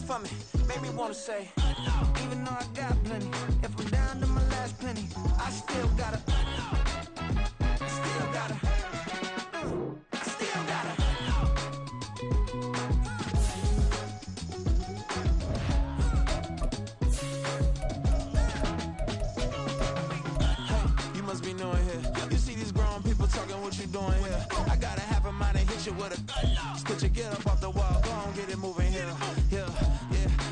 for me, made me wanna say, even though I got plenty, if I'm down to my last penny, I still gotta, I still gotta, I still gotta. Hey, you must be knowing here. You see these grown people talking, what you doing here? I gotta have a mind to hit you with a. Just put your get up off the wall, go on, get it moving here. Yeah.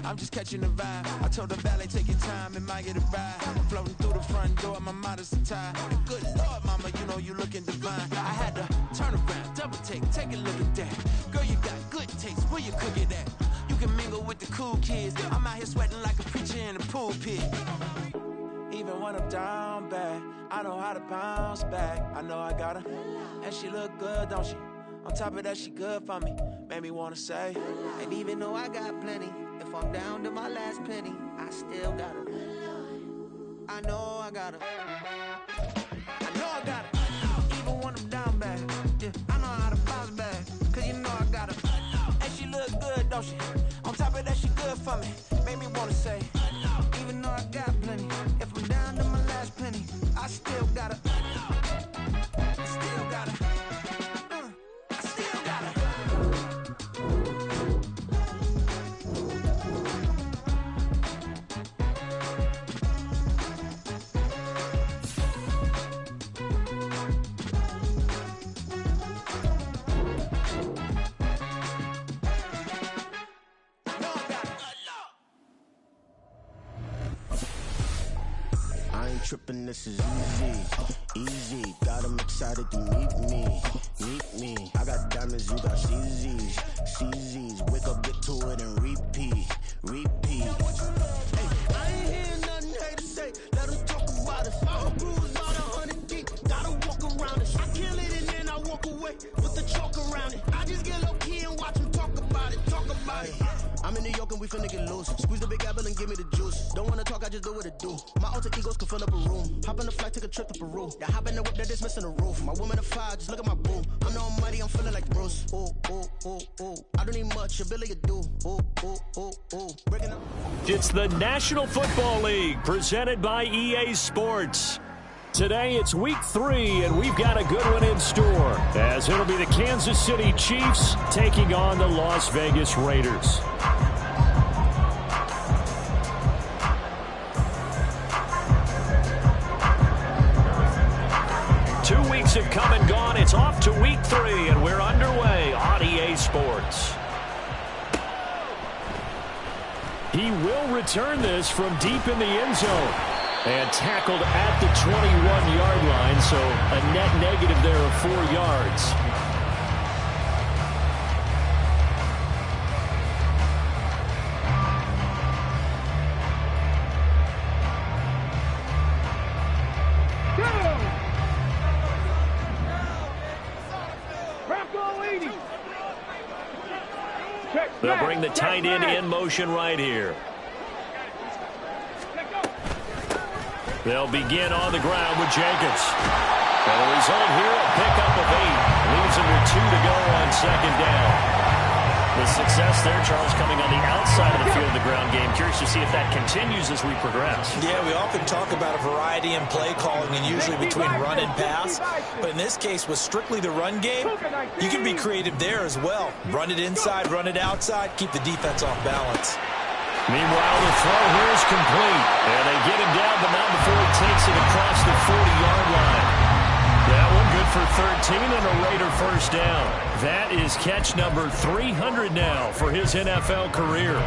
I'm just catching the vibe. I told the valet, take your time, it might get a ride. Floating through the front door, my mind is tied. Good Lord, mama, you know you looking divine. I had to turn around, double take a look at that. Girl, you got good taste, where you cook it at? You can mingle with the cool kids. I'm out here sweating like a preacher in a pool pit. Even when I'm down bad, I know how to bounce back. I know I got her, and she look good, don't she? On top of that, she good for me. Made me wanna say, and even though I got plenty, if I'm down to my last penny, I still got her. I know I got her. I know I got her. Even when I'm down bad, yeah, I know how to bounce back. Cause you know I got her. And she look good, don't she? On top of that, she good for me. Made me wanna say, even though I got plenty, if I'm down to my last penny, I still got her. I still got her. I still got her. Trippin', this is easy, got them excited to meet me, I got diamonds, you got CZs, wake up, get to it and repeat, hey, I ain't hearing nothing hate to say, let them talk about us, all bruised about 100 deep, gotta walk around it, I kill it and then I walk away, with the chalk around it, I just get low key and watch them talk about it, I'm in New York and we finna get loose. Squeeze the big apple and give me the juice. Don't wanna talk, I just do what it do. My alter egos can fill up a room. Hop on a flight, take a trip to Peru. Yeah, hop in the whip, that is missing the roof. My woman a fire, just look at my boo. I'm no money, I'm feeling like Bruce. Ooh. I don't need much, ability to do. Ooh. Breaking up. It's the National Football League, presented by EA Sports. Today it's week 3, and we've got a good one in store, as it'll be the Kansas City Chiefs taking on the Las Vegas Raiders. Have come and gone. It's off to week 3, and we're underway on EA Sports. He will return this from deep in the end zone and tackled at the 21-yard line, so a net negative there of 4 yards. They'll bring the tight end in motion right here. They'll begin on the ground with Jenkins. And the result here, a pickup of 8. Leaves him with 2 to go on second down. The success there, Charles, coming on the outside of the field of the ground game. Curious to see if that continues as we progress. Yeah, we often talk about a variety in play calling and usually between run and pass. But in this case, with strictly the run game, you can be creative there as well. Run it inside, run it outside, keep the defense off balance. Meanwhile, the throw here is complete. And they get him down, but not before he takes it across the 40-yard line. That one good for 13 and a Raider first down. That is catch number 300 now for his NFL career.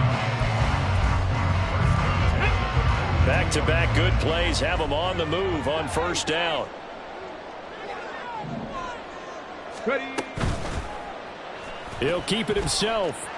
Back-to-back good plays have him on the move on first down. He'll keep it himself.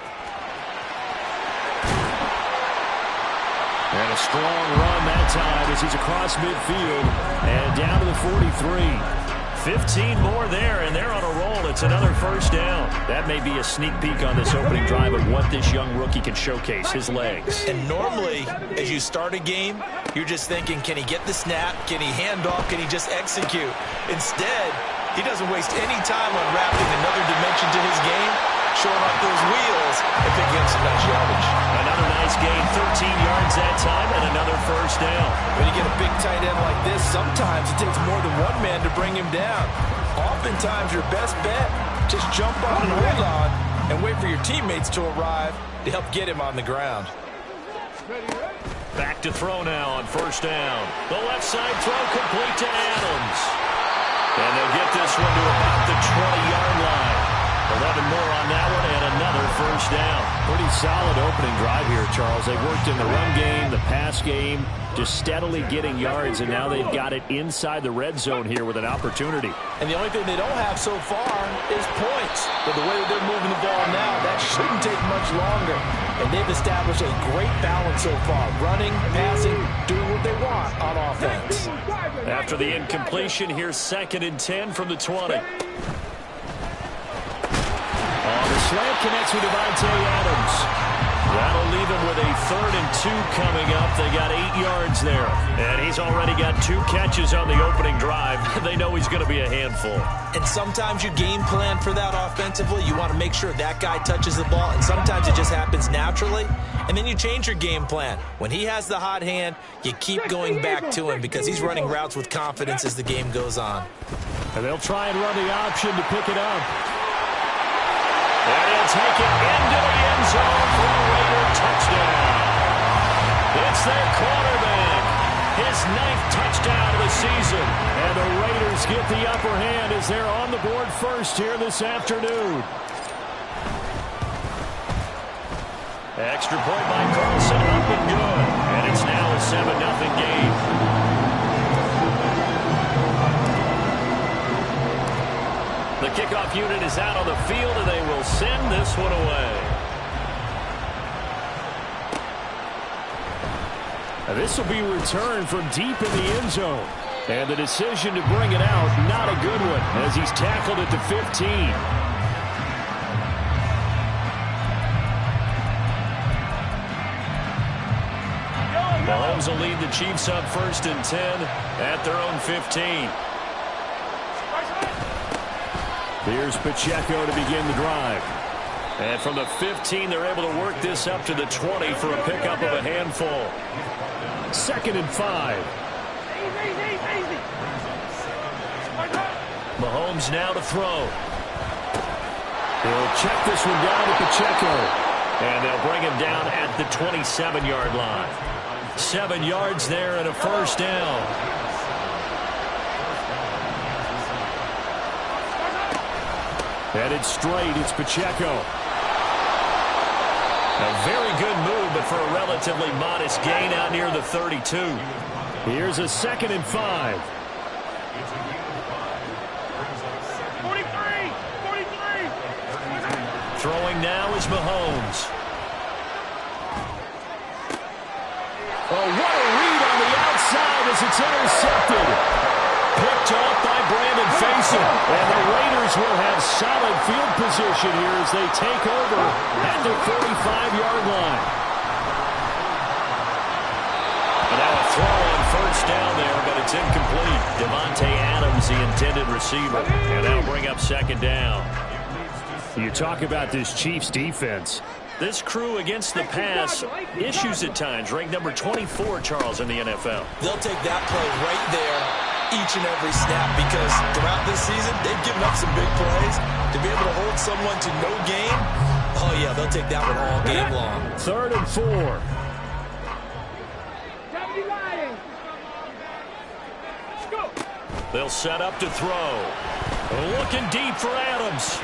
And a strong run that time as he's across midfield and down to the 43. 15 more there, and they're on a roll. It's another first down. That may be a sneak peek on this opening drive of what this young rookie can showcase, his legs. And normally, as you start a game, you're just thinking, can he get the snap? Can he hand off? Can he just execute? Instead, he doesn't waste any time unwrapping another dimension to his game, showing off those wheels and picking up some nice yardage. Another yards that time and another first down. When you get a big tight end like this, sometimes it takes more than one man to bring him down. Oftentimes, your best bet, just jump on and hold on and wait for your teammates to arrive to help get him on the ground. Back to throw now on first down. The left side throw complete to Adams. And they'll get this one to about the 20-yard line. 11 more on that one and another first down. Pretty solid opening drive here, Charles. They worked in the run game, the pass game, just steadily getting yards, and now they've got it inside the red zone here with an opportunity. And the only thing they don't have so far is points. But the way that they're moving the ball now, that shouldn't take much longer. And they've established a great balance so far. Running, passing, doing what they want on offense. After the incompletion, here's 2nd and 10 from the 20. The slant connects with Davante Adams. That'll leave him with a 3rd and 2 coming up. They got 8 yards there. And he's already got 2 catches on the opening drive. They know he's going to be a handful. And sometimes you game plan for that offensively. You want to make sure that guy touches the ball. And sometimes it just happens naturally. And then you change your game plan. When he has the hot hand, you keep going back to him because he's running routes with confidence as the game goes on. And they'll try and run the option to pick it up. And he'll take it into the end zone for a Raider touchdown. It's their quarterback. His 9th touchdown of the season. And the Raiders get the upper hand as they're on the board first here this afternoon. Extra point by Carlson, up and good. And it's now a 7-0 game. The kickoff unit is out on the field, and they will send this one away. Now this will be returned from deep in the end zone. And the decision to bring it out, not a good one, as he's tackled at the 15. Mahomes will lead the Chiefs up 1st and 10 at their own 15. Here's Pacheco to begin the drive. And from the 15, they're able to work this up to the 20 for a pickup of a handful. 2nd and 5. Mahomes now to throw. He'll check this one down to Pacheco. And they'll bring him down at the 27-yard line. 7 yards there and a first down. Headed straight, it's Pacheco. A very good move, but for a relatively modest gain out near the 32. Here's a 2nd and 5. 43. Throwing now is Mahomes. Oh, what a read on the outside as it's intercepted. Picked off by Brandon Faison. And the Raiders will have solid field position here as they take over at the 45-yard line. And now a throw on first down there, but it's incomplete. Davante Adams, the intended receiver. And that'll bring up 2nd down. You talk about this Chiefs defense. This crew against the pass, issues at times, ranked number 24, Charles, in the NFL. They'll take that play right there each and every snap because throughout this season, they've given up some big plays. To be able to hold someone to no gain, oh, yeah, they'll take that one all game long. 3rd and 4. They'll set up to throw. Looking deep for Adams.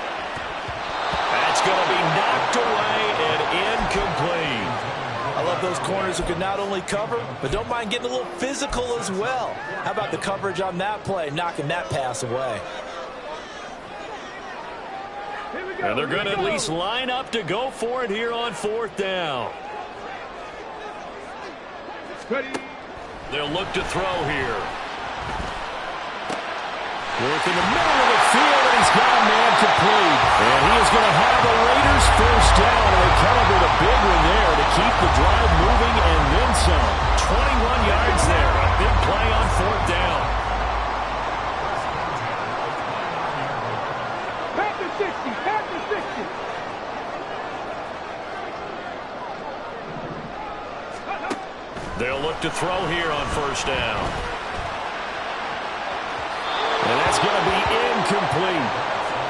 That's going to be knocked away and incomplete. I love those corners who can not only cover, but don't mind getting a little physical as well. How about the coverage on that play, knocking that pass away? And they're going to at least line up to go for it here on 4th down. They'll look to throw here. Work in the middle of the field, and he's got a man complete. And he is going to have the Raiders first down, and they come up with a big one there to keep the drive moving and then some. 21 yards there. A big play on 4th down. Pass the 60. Pass the 60. They'll look to throw here on first down. And that's going to be incomplete.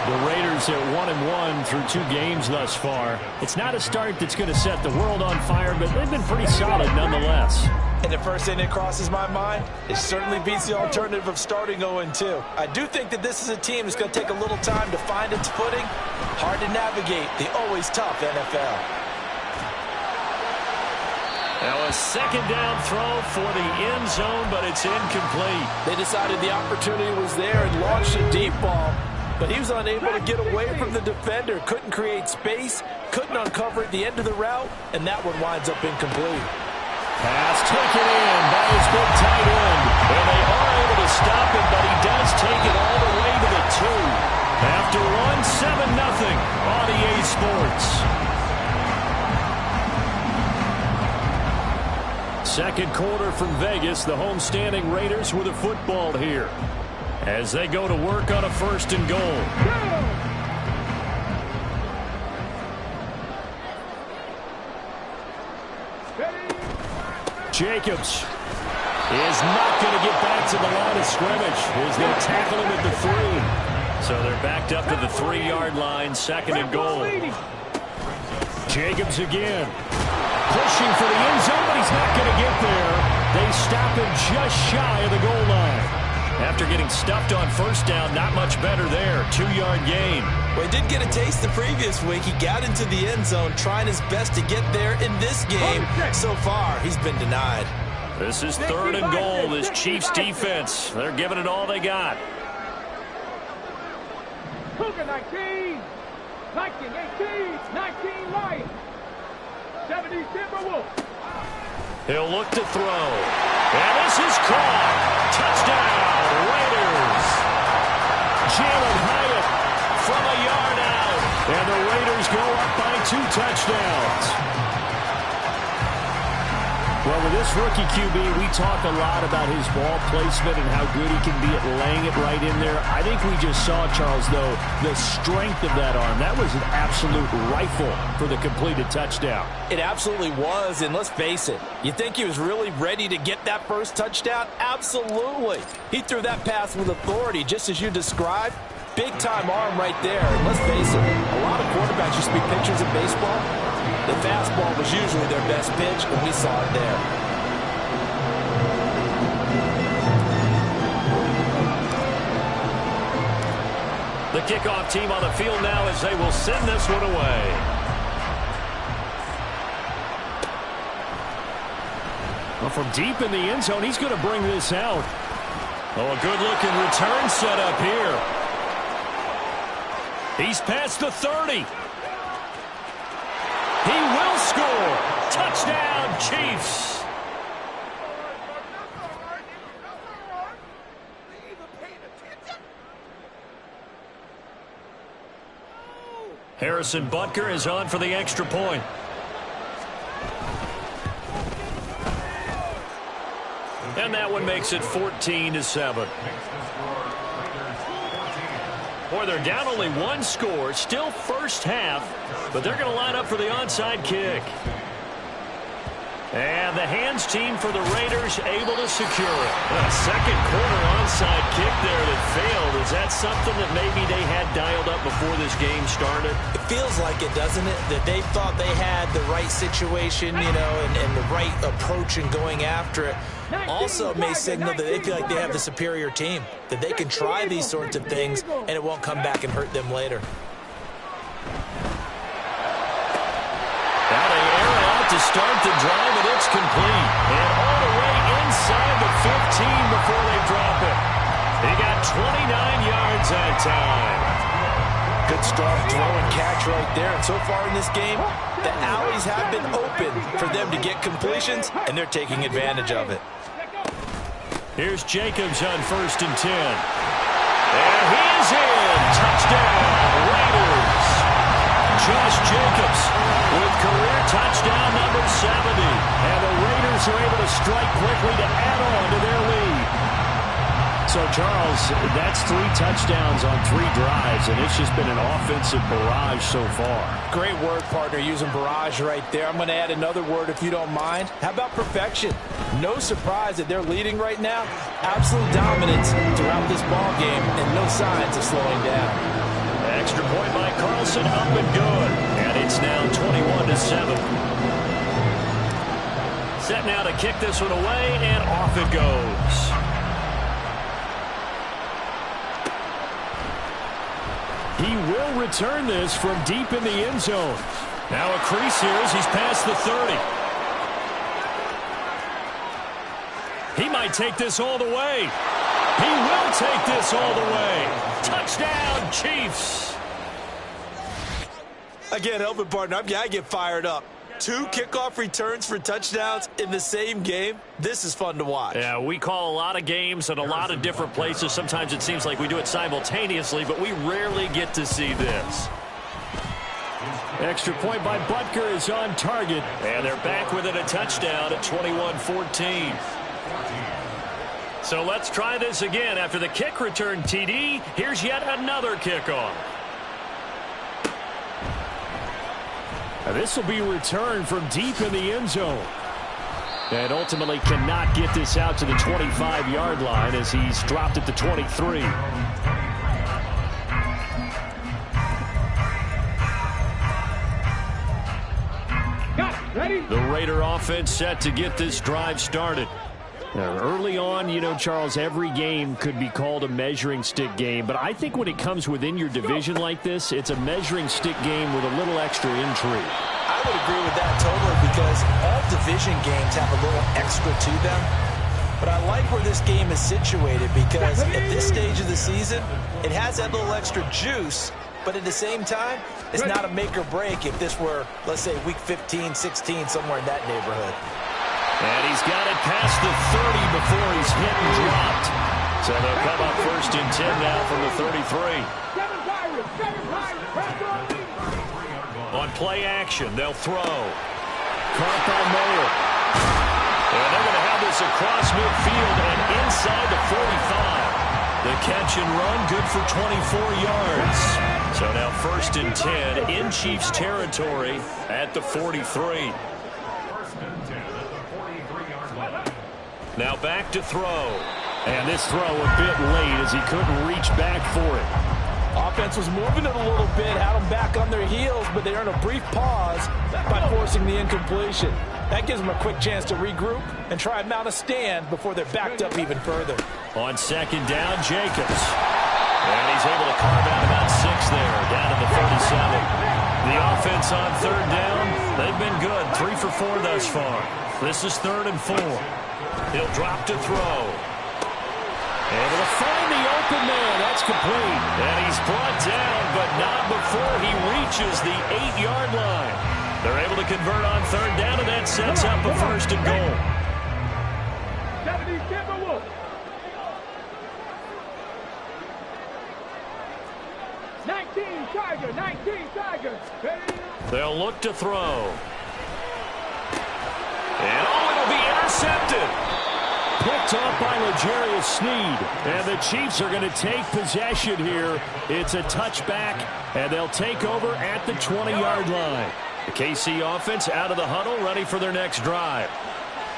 The Raiders at 1-1 through 2 games thus far. It's not a start that's going to set the world on fire, but they've been pretty solid nonetheless. And the first thing that crosses my mind, it certainly beats the alternative of starting 0-2. I do think that this is a team that's going to take a little time to find its footing. Hard to navigate the always tough NFL. Now a second down throw for the end zone, but it's incomplete. They decided the opportunity was there and launched a deep ball, but he was unable to get away from the defender. Couldn't create space, couldn't uncover at the end of the route, and that one winds up incomplete. Pass taken in by his big tight end. And they are able to stop him, but he does take it all the way to the 2. After 1, 7-0 on EA Sports. Second quarter from Vegas. The homestanding Raiders with a football here as they go to work on a 1st and goal. Jacobs is not going to get back to the line of scrimmage as they tackle him at the 3. So they're backed up to the 3-yard line, 2nd and goal. Jacobs again. Pushing for the end zone, but he's not going to get there. They stop him just shy of the goal line. After getting stuffed on first down, not much better there. 2-yard gain. Well, he did get a taste the previous week. He got into the end zone, trying his best to get there in this game. So far, he's been denied. This is 3rd and goal. This Chiefs defense, they're giving it all they got. Cougar 19, 19, 18, 19 Lions, 70 Timberwolves. He'll look to throw. And this is caught. Touchdown, Raiders. Jalen Hyatt from a yard out. And the Raiders go up by 2 touchdowns. Well, with this rookie QB, we talk a lot about his ball placement and how good he can be at laying it right in there. I think we just saw, Charles, though, the strength of that arm. That was an absolute rifle for the completed touchdown. It absolutely was, and let's face it, you think he was really ready to get that first touchdown? Absolutely. He threw that pass with authority, just as you described. Big-time arm right there. And let's face it, a lot of quarterbacks used to be pitchers in baseball. The fastball was usually their best pitch, and we saw it there. The kickoff team on the field now as they will send this one away. Well, from deep in the end zone, he's going to bring this out. Oh, a good-looking return set up here. He's past the 30. He will score. Touchdown, Chiefs. Harrison Butker is on for the extra point. And that one makes it 14-7. Boy, they're down only 1 score, still first half, but they're going to line up for the onside kick. And the hands team for the Raiders able to secure it. A second quarter onside kick there that failed. Is that something that maybe they had dialed up before this game started? It feels like it, doesn't it? That they thought they had the right situation, you know, and the right approach in going after it. Also may signal that they feel like they have the superior team, that they can try these sorts of things and it won't come back and hurt them later. Now they air it out to start the drive, and it's complete. And all the way inside the 15 before they drop it. He got 29 yards that time. Good strong throw and catch right there. And so far in this game, the alleys have been open for them to get completions, and they're taking advantage of it. Here's Jacobs on 1st and 10. And he is in. Touchdown, Raiders. Josh Jacobs with career touchdown number 70. And the Raiders are able to strike quickly to add on to their lead. So, Charles, that's 3 touchdowns on 3 drives, and it's just been an offensive barrage so far. Great word, partner, using barrage right there. I'm going to add another word if you don't mind. How about perfection? No surprise that they're leading right now. Absolute dominance throughout this ball game and no signs of slowing down. Extra point by Carlson, up and good. And it's now 21-7. Set now to kick this one away, and off it goes. He will return this from deep in the end zone. Now a crease here as he's past the 30. He might take this all the way. He will take this all the way. Touchdown, Chiefs. Again, help it, partner. I get fired up. 2 kickoff returns for touchdowns in the same game. This is fun to watch. Yeah, we call a lot of games at a lot of different places. Sometimes it seems like we do it simultaneously, but we rarely get to see this. Extra point by Butker is on target. And they're back within a touchdown at 21-14. So let's try this again. After the kick return TD, here's yet another kickoff. This will be returned from deep in the end zone. And ultimately cannot get this out to the 25-yard line as he's dropped at the 23. The Raider offense set to get this drive started. Now, early on, you know, Charles, every game could be called a measuring stick game. But I think when it comes within your division like this, it's a measuring stick game with a little extra intrigue. I would agree with that totally because all division games have a little extra to them. But I like where this game is situated because at this stage of the season, it has that little extra juice. But at the same time, it's not a make or break if this were, let's say, week 15, 16, somewhere in that neighborhood. And he's got it past the 30 before he's hit and dropped. So they'll come up 1st and 10 now from the 33. On play action, they'll throw. Caught by Miller. And they're going to have this across midfield and inside the 45. The catch and run, good for 24 yards. So now 1st and 10 in Chiefs territory at the 43. Now back to throw. And this throw a bit late as he couldn't reach back for it. Offense was moving it a little bit, had them back on their heels, but they earned a brief pause by forcing the incompletion. That gives them a quick chance to regroup and try and mount a stand before they're backed up even further. On 2nd down, Jacobs. And he's able to carve out about 6 there, down to the 37. The offense on 3rd down, they've been good, 3 for 4 thus far. This is 3rd and 4. He'll drop to throw. Able to find the open man. That's complete. And he's brought down, but not before he reaches the 8-yard line. They're able to convert on 3rd down, and that sets up a 1st and goal. 19 Tigers. They'll look to throw. And it'll be intercepted. Picked off by L'Jarius Sneed. And the Chiefs are going to take possession here. It's a touchback, and they'll take over at the 20-yard line. The KC offense out of the huddle, ready for their next drive.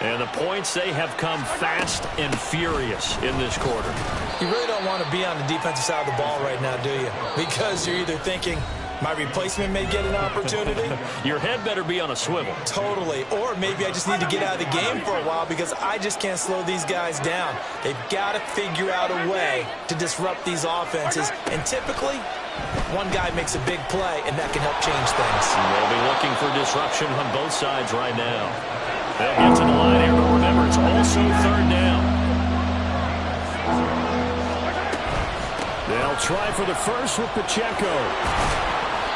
And the points, they have come fast and furious in this quarter. You really don't want to be on the defensive side of the ball right now, do you? Because you're either thinking, my replacement may get an opportunity. Your head better be on a swivel. Totally. Or maybe I just need to get out of the game for a while because I just can't slow these guys down. They've got to figure out a way to disrupt these offenses. And typically, one guy makes a big play, and that can help change things. They'll be looking for disruption on both sides right now. They'll get to the line here, but remember, it's also 3rd down. They'll try for the first with Pacheco.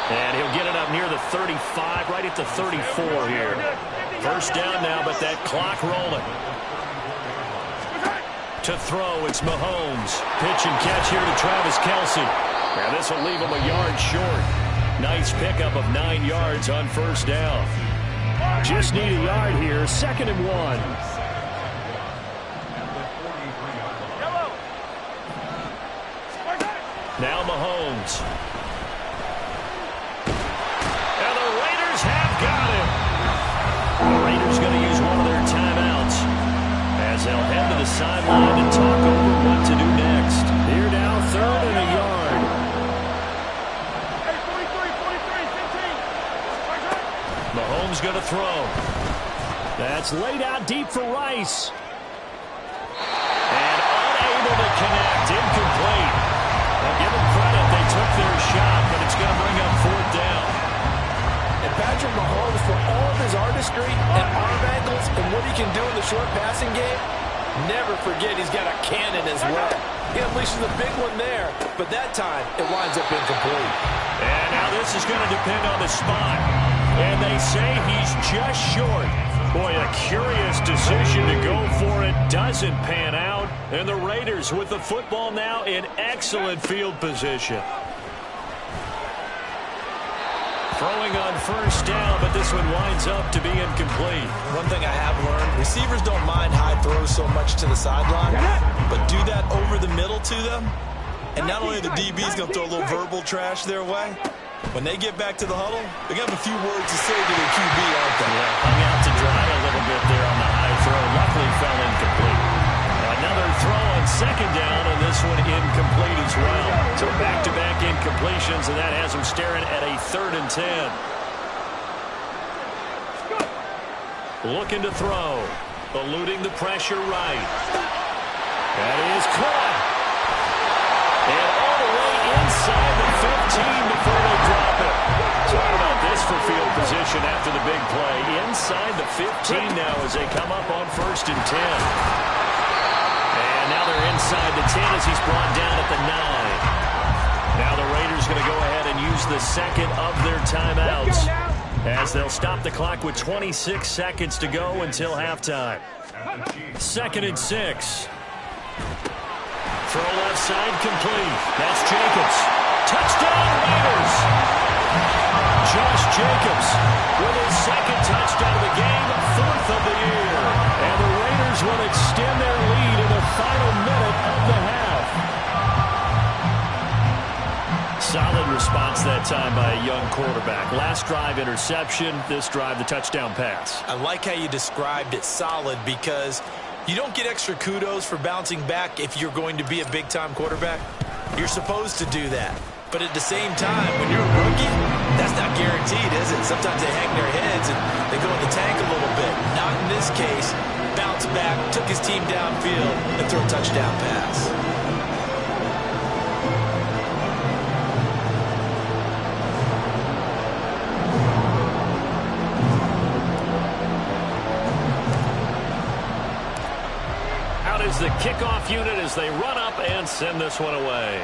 And he'll get it up near the 35, right at the 34 here. 1st down now, but that clock rolling. To throw, it's Mahomes. Pitch and catch here to Travis Kelce. And this will leave him a yard short. Nice pickup of 9 yards on 1st down. Just need a yard here, 2nd and 1. Now Mahomes. And the Raiders have got him. The Raiders going to use one of their timeouts as they'll head to the sideline and talk over what to do next. Here now, 3rd and a yard. Mahomes going to throw. That's laid out deep for Rice. And unable to connect. Incomplete. Now give them credit. They took their shot, but it's going to bring up 4th down. And Patrick Mahomes, for all of his artistry and arm angles and what he can do in the short passing game, never forget he's got a cannon as well. He unleashes a big one there, but that time it winds up incomplete. And now this is going to depend on the spot. And they say he's just short. Boy, a curious decision to go for it. Doesn't pan out. And the Raiders with the football now in excellent field position. Throwing on 1st down, but this one winds up to be incomplete. One thing I have learned, receivers don't mind high throws so much to the sideline, but do that over the middle to them, and not only the DB's going to throw a little verbal trash their way, when they get back to the huddle, they're going to have a few words to say to their QB, aren't they? Yeah, hung out to dry a little bit there on the high throw. Luckily fell incomplete. Another throw on 2nd down, and this one incomplete as well. So back-to-back incompletions, and that has them staring at a 3rd and 10. Looking to throw. Eluding the pressure right. That is caught. And all the way inside the 15 before they drop it. So how about this for field position after the big play? Inside the 15 now as they come up on 1st and 10. And now they're inside the 10 as he's brought down at the 9. Now the Raiders going to go ahead and use the 2nd of their timeouts as they'll stop the clock with 26 seconds to go until halftime. 2nd and 6. Throw left side complete. That's Jacobs. Touchdown Raiders. Josh Jacobs with his 2nd touchdown of the game, 4th of the year. And the Raiders will extend their lead in the final minute of the half. Solid response that time by a young quarterback. Last drive interception, this drive the touchdown pass. I like how you described it solid because you don't get extra kudos for bouncing back if you're going to be a big-time quarterback. You're supposed to do that. But at the same time, when you're a rookie, that's not guaranteed, is it? Sometimes they hang their heads and they go in the tank a little bit. Not in this case. Bounce back, took his team downfield, and threw a touchdown pass. Out is the kickoff unit as they run up and send this one away.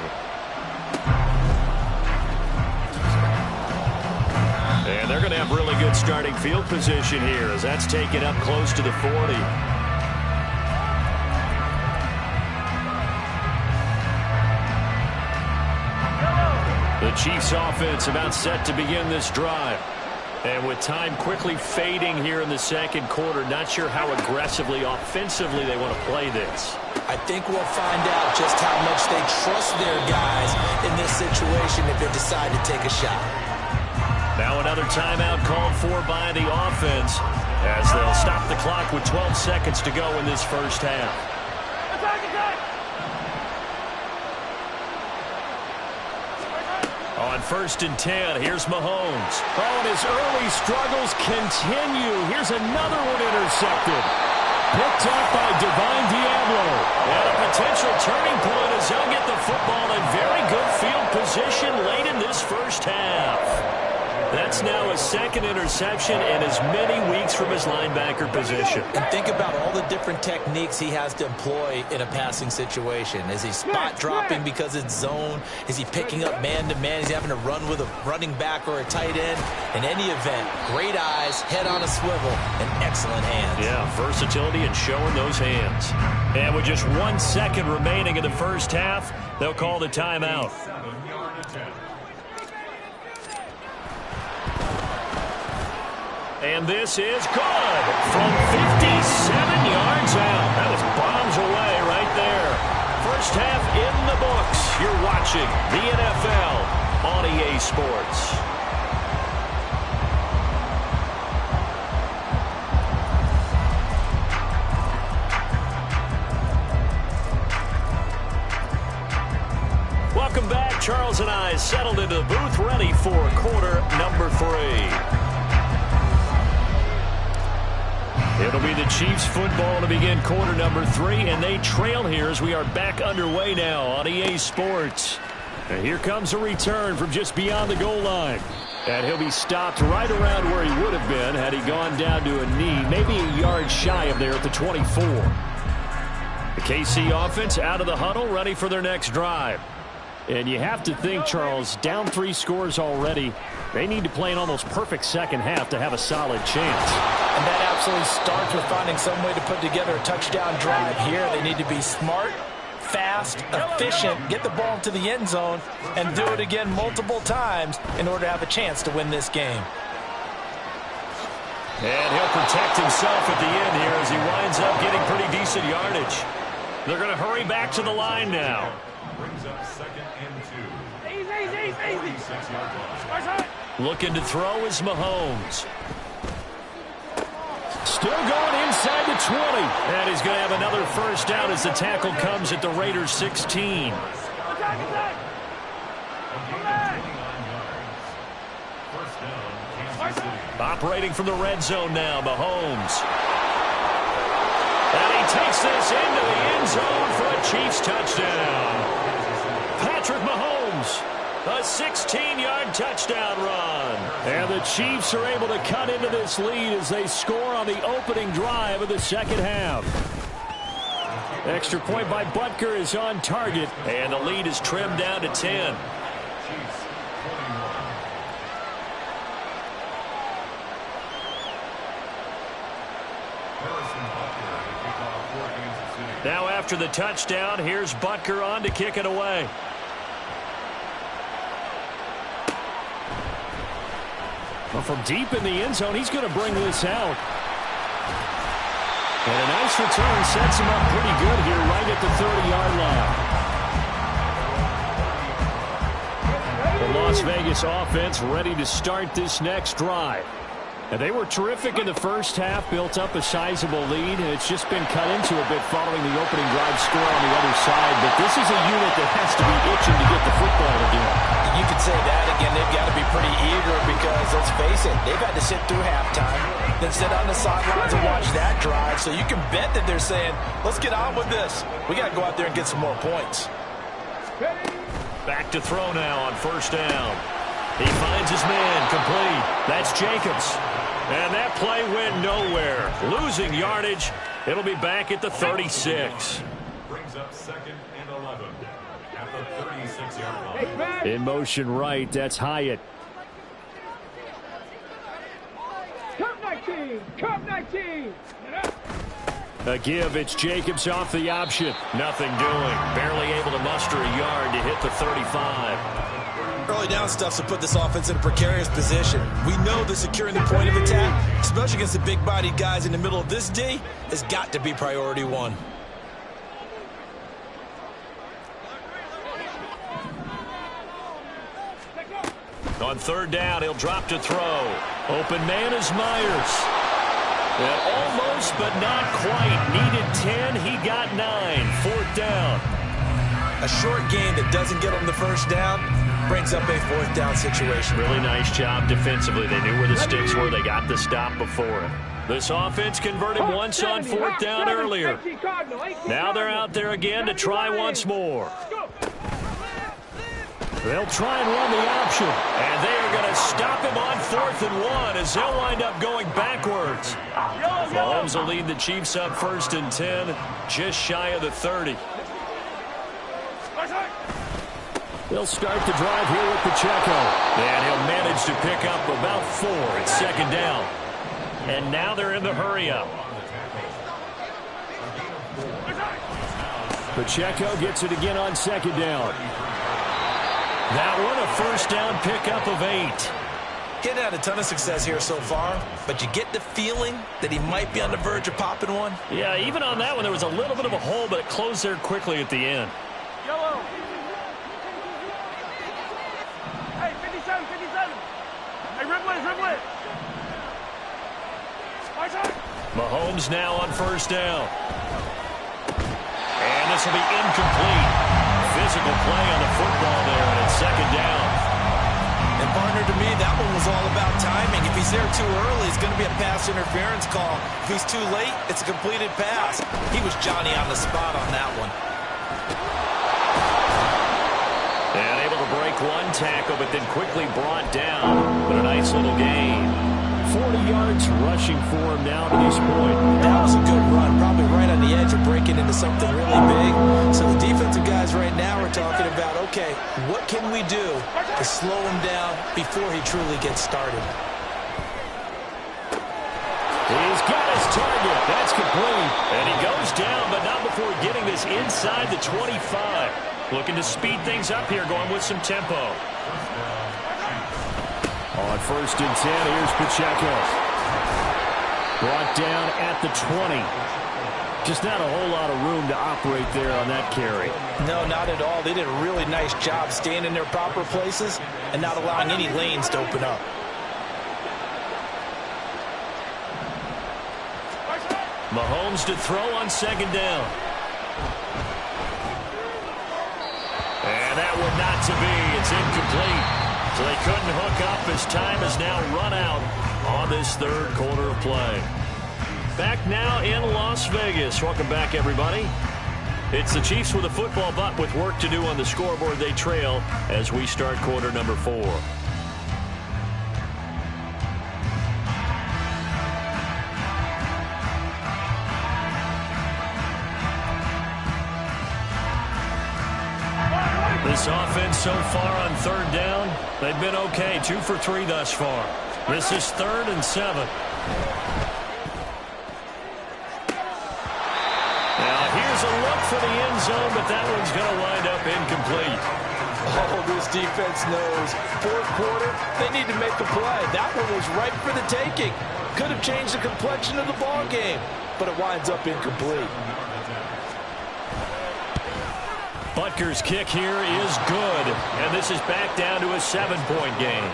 And they're going to have really good starting field position here as that's taken up close to the 40. The Chiefs offense about set to begin this drive. And with time quickly fading here in the 2nd quarter, not sure how aggressively, offensively they want to play this. I think we'll find out just how much they trust their guys in this situation if they decide to take a shot. Now another timeout called for by the offense as they'll stop the clock with 12 seconds to go in this 1st half. On 1st and 10, here's Mahomes. Oh, and his early struggles continue. Here's another one intercepted. Picked up by Divine Diablo. And a potential turning point as they'll get the football in very good field position late in this 1st half. That's now his 2nd interception and as many weeks from his linebacker position. And think about all the different techniques he has to employ in a passing situation. Is he spot dropping because it's zone? Is he picking up man-to-man? Is he having to run with a running back or a tight end? In any event, great eyes, head on a swivel, and excellent hands. Yeah, versatility and showing those hands. And with just 1 second remaining in the 1st half, they'll call the timeout. And this is good from 57 yards out. That was bombs away right there. 1st half in the books. You're watching the NFL on EA Sports. Welcome back. Charles and I settled into the booth, ready for quarter number 3. It'll be the Chiefs football to begin quarter number 3, and they trail here as we are back underway now on EA Sports. And here comes a return from just beyond the goal line. And he'll be stopped right around where he would have been had he gone down to a knee, maybe a yard shy of there at the 24. The KC offense out of the huddle, ready for their next drive. And you have to think, Charles, down 3 scores already. They need to play an almost perfect second half to have a solid chance. And that absolutely starts with finding some way to put together a touchdown drive here. They need to be smart, fast, efficient, get the ball into the end zone, and do it again multiple times in order to have a chance to win this game. And he'll protect himself at the end here as he winds up getting pretty decent yardage. They're going to hurry back to the line now. Brings up 2nd and 2. Easy. Looking to throw is Mahomes. Still going inside the 20. And he's going to have another first down as the tackle comes at the Raiders' 16. Operating from the red zone now, Mahomes. And he takes this into the end zone for a Chiefs touchdown. Patrick Mahomes, a 16-yard touchdown run. And the Chiefs are able to cut into this lead as they score on the opening drive of the second half. Extra point by Butker is on target, and the lead is trimmed down to 10. Now after the touchdown, here's Butker on to kick it away. Well, from deep in the end zone, he's going to bring this out. And a nice return sets him up pretty good here right at the 30-yard line. The Las Vegas offense ready to start this next drive. And they were terrific in the first half, built up a sizable lead, and it's just been cut into a bit following the opening drive score on the other side. But this is a unit that has to be itching to get the football again. You could say that again. They've got to be pretty eager because, let's face it, they've had to sit through halftime, then sit on the sidelines and watch that drive. So you can bet that they're saying, let's get on with this. We got to go out there and get some more points. Back to throw now on first down. He finds his man, complete. That's Jacobs. And that play went nowhere. Losing yardage. It'll be back at the 36. Brings up 2nd and 11 at the 36-yard line. In motion right, that's Hyatt. Cup 19. A give, it's Jacobs off the option. Nothing doing. Barely able to muster a yard to hit the 35. Early down stuff to put this offense in a precarious position. We know that securing the point of attack, especially against the big-bodied guys in the middle of this D, has got to be priority 1. On third down, he'll drop to throw. Open man is Myers. And almost, but not quite. Needed 10, he got 9. Fourth down. A short game that doesn't get him the first down brings up a fourth down situation. Really nice job defensively. They knew where the sticks were. They got the stop before it. This offense converted once on fourth down earlier. Now they're out there again to try once more. They'll try and run the option. And they are going to stop him on 4th and 1 as they'll wind up going backwards. Mahomes will lead the Chiefs up 1st and 10, just shy of the 30. They'll start the drive here with Pacheco. And he'll manage to pick up about 4 at second down. And now they're in the hurry-up. Pacheco gets it again on second down. That one a first down pickup of 8. Getting had a ton of success here so far, but you get the feeling that he might be on the verge of popping one. Yeah, even on that one, there was a little bit of a hole, but it closed there quickly at the end. Mahomes now on first down. And this will be incomplete. Physical play on the football there, and it's second down. And partner, to me, that one was all about timing. If he's there too early, it's going to be a pass interference call. If he's too late, it's a completed pass. He was Johnny on the spot on that one. And able to break one tackle, but then quickly brought down. But a nice little gain. 40 yards rushing for him now to this point. That was a good run, probably right on the edge of breaking into something really big. So the defensive guys right now are talking about, okay, what can we do to slow him down before he truly gets started? He's got his target. That's complete. And he goes down, but not before getting this inside the 25. Looking to speed things up here, going with some tempo. On first and 10, here's Pacheco. Brought down at the 20. Just not a whole lot of room to operate there on that carry. No, not at all. They did a really nice job staying in their proper places and not allowing any lanes to open up. Mahomes to throw on second down. And that one not to be. It's incomplete. So they couldn't hook up as time has now run out on this third quarter of play. Back now in Las Vegas. Welcome back, everybody. It's the Chiefs with a football, but with work to do on the scoreboard. They trail as we start quarter number 4. This offense so far on third down, they've been okay. 2 for 3 thus far. This is 3rd and 7. Now here's a look for the end zone, but that one's going to wind up incomplete. Oh, this defense knows. Fourth quarter, they need to make a play. That one was ripe for the taking. Could have changed the complexion of the ball game, but it winds up incomplete. Butker's kick here is good, and this is back down to a 7-point game.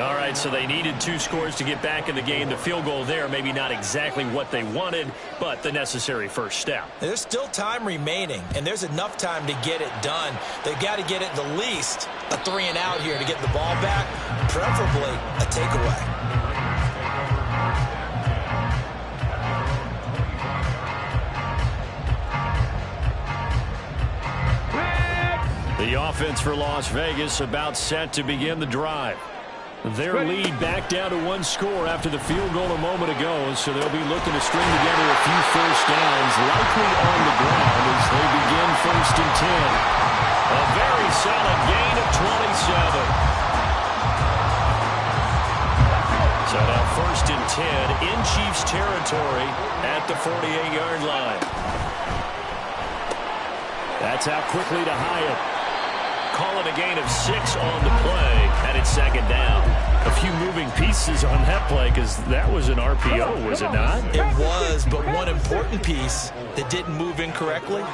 All right, so they needed 2 scores to get back in the game. The field goal there, maybe not exactly what they wanted, but the necessary first step. There's still time remaining, and there's enough time to get it done. They've got to get it the least a 3-and-out here to get the ball back, preferably a takeaway. The offense for Las Vegas about set to begin the drive. Their lead back down to 1 score after the field goal a moment ago, so they'll be looking to string together a few first downs, likely on the ground as they begin first and 10. A very solid gain of 27. So now first and 10 in Chiefs territory at the 48-yard line. That's out quickly to Hyatt. Call it a gain of 6 on the play, and it's second down. A few moving pieces on that play because that was an RPO, was it not? It was, but one important piece that didn't move incorrectly,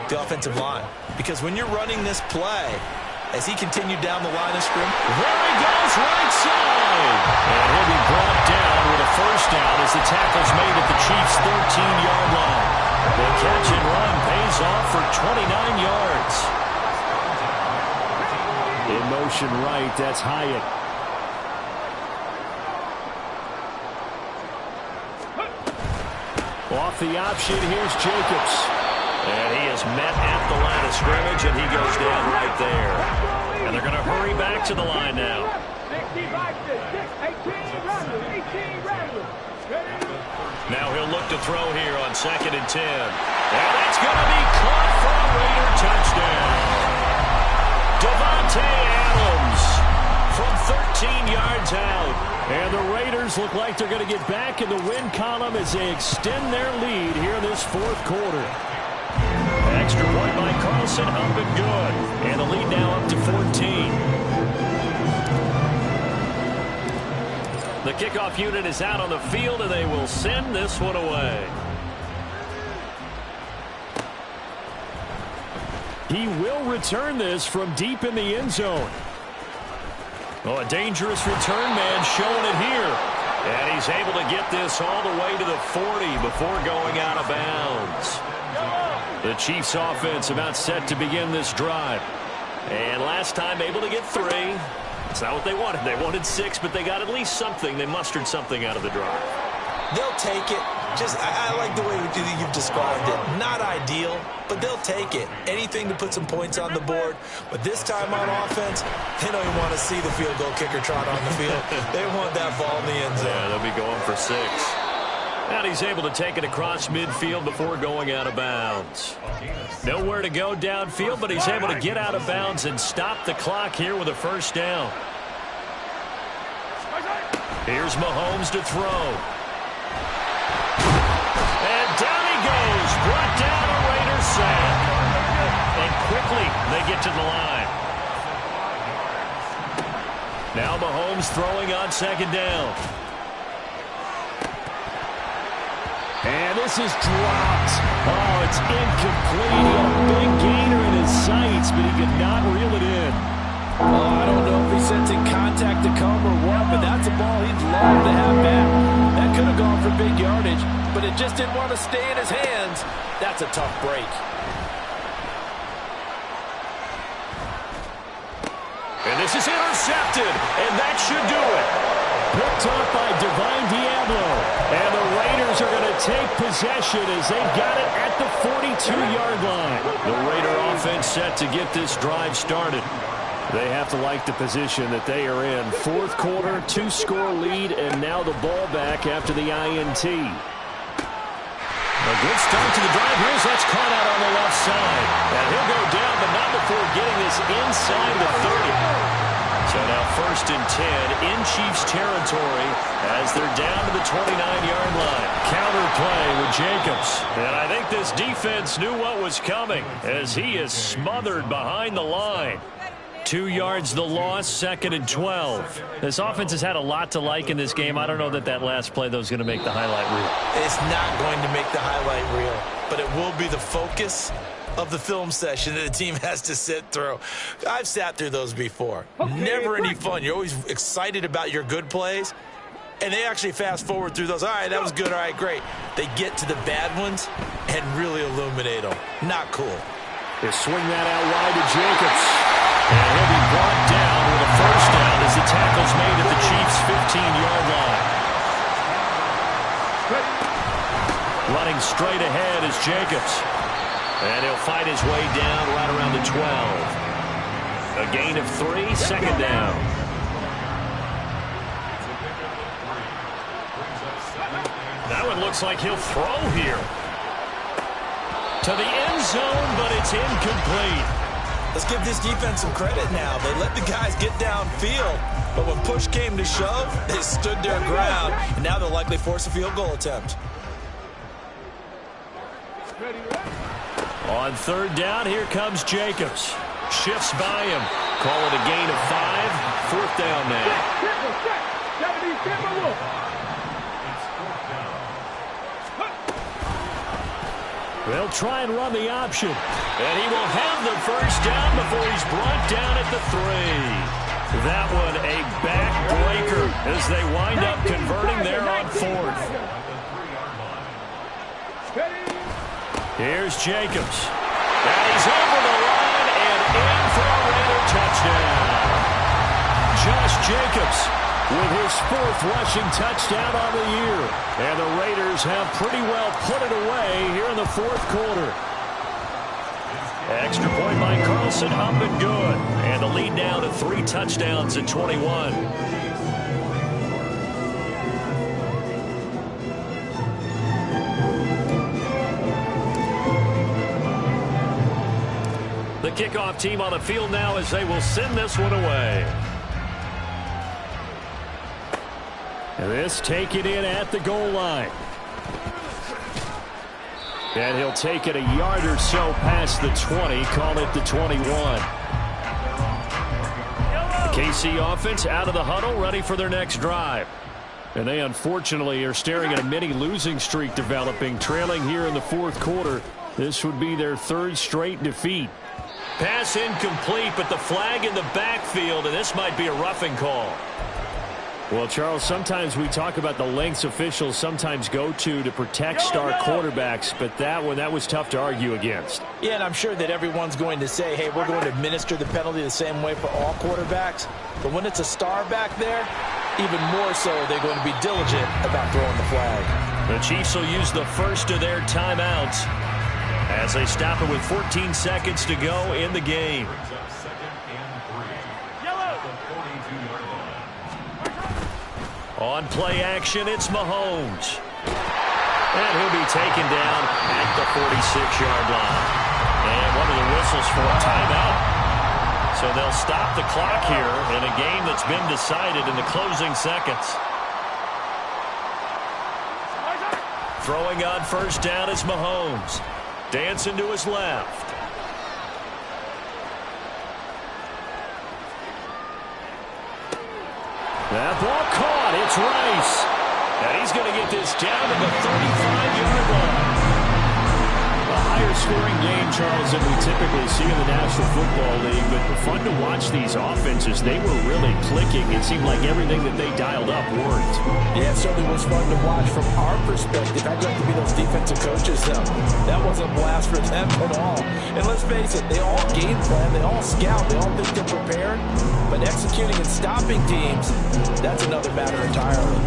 the offensive line. Because when you're running this play, as he continued down the line of scrimmage, there he goes, right side. And he'll be brought down with a first down as the tackle's made at the Chiefs' 13-yard line. The catch and run pays off for 29 yards. In motion right, that's Hyatt. Off the option, here's Jacobs. And he is met at the line of scrimmage, and he goes down right there. And they're going to hurry back to the line now. Now he'll look to throw here on second and 10. And that's going to be caught for a Raider touchdown. Devontae Adams from 13 yards out. And the Raiders look like they're going to get back in the win column as they extend their lead here in this fourth quarter. Extra point by Carlson, up and good. And the lead now up to 14. The kickoff unit is out on the field, and they will send this one away. He will return this from deep in the end zone. Oh, a dangerous return man showing it here. And he's able to get this all the way to the 40 before going out of bounds. The Chiefs offense about set to begin this drive. And last time able to get 3. It's not what they wanted. They wanted 6, but they got at least something. They mustered something out of the drive. They'll take it. I like the way you've described it. Not ideal, but they'll take it. Anything to put some points on the board. But this time on offense, they don't even want to see the field goal kicker trot on the field. They want that ball in the end zone. Yeah, they'll be going for 6. And he's able to take it across midfield before going out of bounds. Nowhere to go downfield, but he's able to get out of bounds and stop the clock here with a first down. Here's Mahomes to throw. And down he goes. Brought down a Raiders sack. And quickly they get to the line. Now Mahomes throwing on second down. And this is dropped. Oh, it's incomplete. He had a big gainer in his sights, but he could not reel it in. Oh, I don't know if he's sensing contact to come or what, but that's a ball he'd love to have back. That could have gone for big yardage, but it just didn't want to stay in his hands. That's a tough break. And this is intercepted, and that should do it. Picked off by Divine Diablo. And the Raiders are going to take possession as they got it at the 42-yard line. The Raider offense set to get this drive started. They have to like the position that they are in. Fourth quarter, 2-score lead, and now the ball back after the INT. A good start to the drive. Here's that's caught out on the left side. And he'll go down, but not before getting this inside the 30. So now 1st and 10 in Chiefs territory as they're down to the 29-yard line. Counter play with Jacobs. And I think this defense knew what was coming as he is smothered behind the line. 2 yards the loss, 2nd and 12. This offense has had a lot to like in this game. I don't know that last play, though, is going to make the highlight reel. It's not going to make the highlight reel, but it will be the focus of the film session that the team has to sit through. I've sat through those before. Never any fun. You're always excited about your good plays, and they actually fast forward through those. All right, that was good. All right, great. They get to the bad ones and really illuminate them. Not cool. They swing that out wide to Jacobs. And he'll be brought down with a first down as the tackle's made at the Chiefs' 15-yard line. Running straight ahead is Jacobs. And he'll fight his way down right around the 12. A gain of 3, 2nd down. That one looks like he'll throw here. To the end zone, but it's incomplete. Let's give this defense some credit now. They let the guys get downfield, but when push came to shove, they stood their ground, and now they'll likely force a field goal attempt. On 3rd down, here comes Jacobs. Shifts by him. Call it a gain of 5, 4th down now. They'll try and run the option. And he will have the first down before he's brought down at the 3. That one a backbreaker as they wind up converting there on 4th. Here's Jacobs. And he's over the line and in for a Raider touchdown. Josh Jacobs with his 4th rushing touchdown on the year. And the Raiders have pretty well put it away here in the 4th quarter. Extra point by Carlson, up and good. And the lead now to 3 touchdowns at 21. The kickoff team on the field now as they will send this one away. And this taken in at the goal line. And he'll take it a yard or so past the 20, call it the 21. The KC offense out of the huddle, ready for their next drive. And they unfortunately are staring at a mini losing streak developing, trailing here in the 4th quarter. This would be their 3rd straight defeat. Pass incomplete, but the flag in the backfield, and this might be a roughing call. Well, Charles, sometimes we talk about the lengths officials sometimes go to protect star quarterbacks, but that was tough to argue against. Yeah, and I'm sure that everyone's going to say, hey, we're going to administer the penalty the same way for all quarterbacks. But when it's a star back there, even more so, they're going to be diligent about throwing the flag. The Chiefs will use the first of their timeouts as they stop it with 14 seconds to go in the game. On play action, it's Mahomes. And he'll be taken down at the 46-yard line. And one of the whistles for a timeout. So they'll stop the clock here in a game that's been decided in the closing seconds. Throwing on first down is Mahomes. Dancing to his left. That ball caught. It's Rice. And he's going to get this down to the 35-yard line. A higher scoring game, Charles, than we typically see in the National Football League. But fun to watch these offenses. They were really clicking. It seemed like everything that they dialed up worked. Yeah, it certainly was fun to watch from our perspective. I'd like to be those defensive coaches, though. That wasn't a blast for them at all. And let's face it, they all game plan, they all scout, they all think they're prepared. But executing and stopping teams, that's another matter entirely.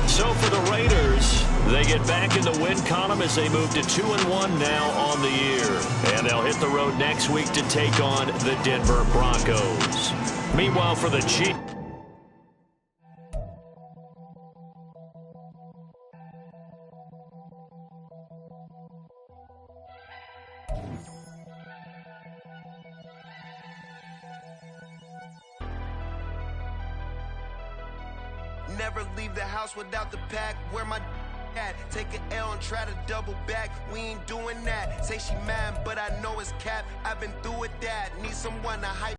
So for the Raiders, they get back in the win column as they move to 2-1 now on the year. And they'll hit the road next week to take on the Denver Broncos. Meanwhile, for the Chiefs. Never leave the house without the pack. Where my at? Take an L and try to double back. We ain't doing that. Say she mad, but I know it's cap. I've been through with that. Need someone to hype.